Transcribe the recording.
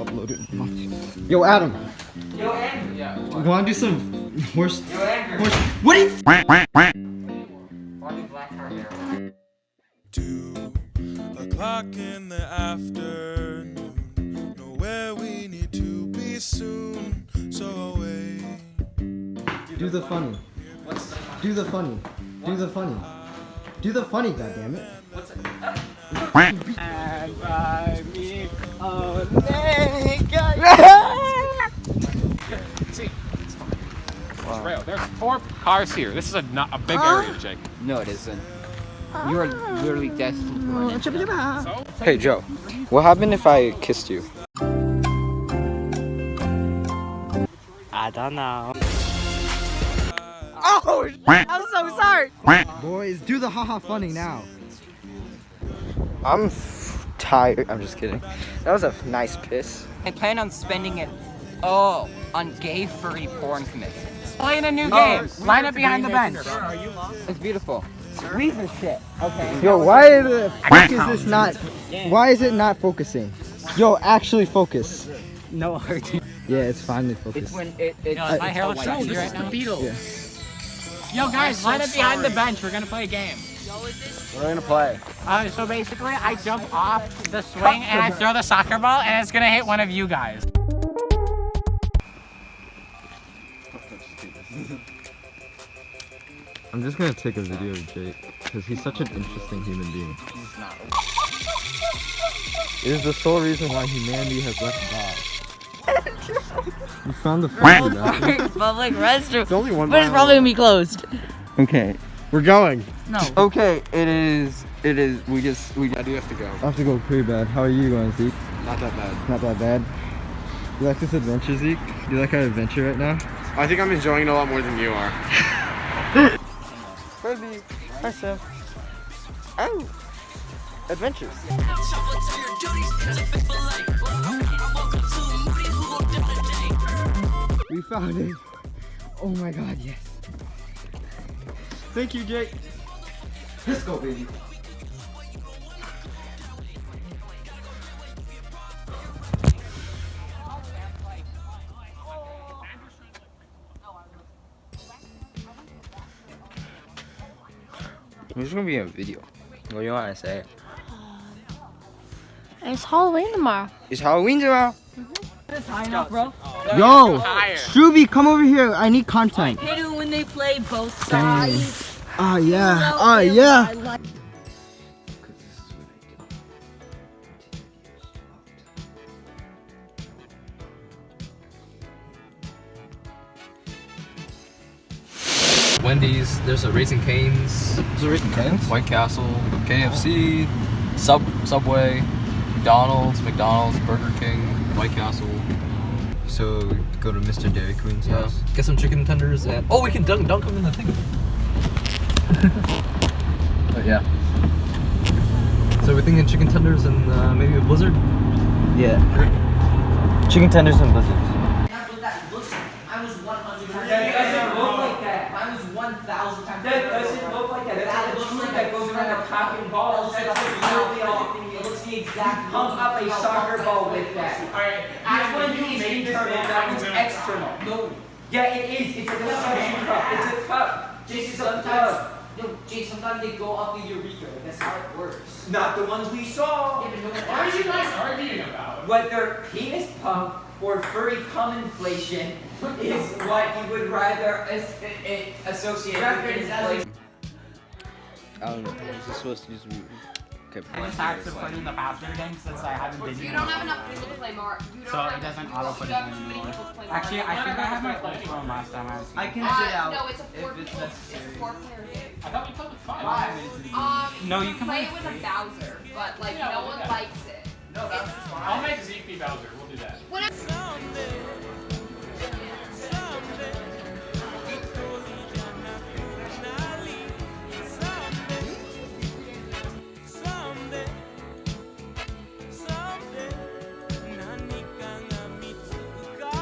Uploaded. Yo, Adam. Yo, Andrew. Yeah. You wanna do some horse? Yo, Andrew. What are you? Wanna do black hair there? 2 o'clock in the afternoon. Know where we need to be soon. So away. Do the funny. Do the funny. Do the funny. Do the funny, goddammit. What's it? And I mean, oh, naked. See, it's fine. It's real. There's 4 cars here. This is a big area, Jake. No, it isn't. You are literally destined for an incident. So, Hey Joe, what happened if I kissed you? I don't know. Oh, I'm so sorry. Boys, do the haha funny now. I'm tired. I'm just kidding. That was a nice piss. I plan on spending it all on gay furry porn commissions. Playing a new game. Line up behind the bench. It's beautiful. Squeeze the shit. Okay. Yo, why the fuck is this not? Why is it not focusing? Yo, actually focus. No hurt. Yeah, it's finally focused. It's when it. It's my hair looks sexy right now. Yo guys, line up behind the bench. We're gonna play a game. We're gonna play. So basically, I jump off the swing and I throw the soccer ball, and it's gonna hit one of you guys. I'm just gonna take a video of Jake because he's such an interesting human being. He's not. It is the sole reason why humanity has left God. You found the fucking bathroom? Public restroom. It's only one But it's mile probably away. gonna be closed. Okay, we're going. No. Okay, it is. We do have to go. I have to go pretty bad. How are you going, Zeke? Not that bad. Not that bad. You like this adventure, Zeke? You like our adventure right now? I think I'm enjoying it a lot more than you are. Freddy, myself. Oh, adventures. We found it. Oh my god, yes. Thank you, Jake. Let's go, baby. This is gonna be a video. What do you want to say? It's Halloween tomorrow. It's Halloween tomorrow. Bro. Yo, Struby, come over here. I need content. Hate it when they play both sides. Ah, yeah. Ah, yeah. Wendy's, there's a Raising Cane's, White Castle, KFC, Subway, McDonald's, Burger King, White Castle. So, go to Mr. Dairy Queen's house. Get some chicken tenders and we can dunk them in the thing. But yeah. So we're thinking chicken tenders and maybe a blizzard. Yeah. Chicken tenders and blizzards. That's what that looks like. Mine was 100 times. That doesn't look like that. Mine was 1,000 times. That doesn't look like that. That looks like that goes around a cock and balls. That's literally all. It looks the exact. Pump up a soccer ball with that. Alright. That's when you make internal. That was external. No. Yeah, it is. It's a suction cup. It's a cup. Jason, sometimes. No, Jay, sometimes they go up the urethra. That's how it works. Not the ones we saw. Yeah, but no, What are you guys arguing about? whether penis pump or furry cum inflation is what you would rather associate with inflation. I don't know. Is this supposed to just be? Okay. I just have to put in the password again since I haven't been You here. don't have enough people to play more. So it doesn't auto put it in anymore. Actually, I think I have my old phone last time I was here. I can sit out. No, it's a if it's 4-player. necessary. It's a 4-player game. I thought we played with 5. No, you can play play- it with a Bowser, but like Yeah, no we'll one do that. likes it. No, that's fine. I'll make Zeke be Bowser. We'll do that. Whenever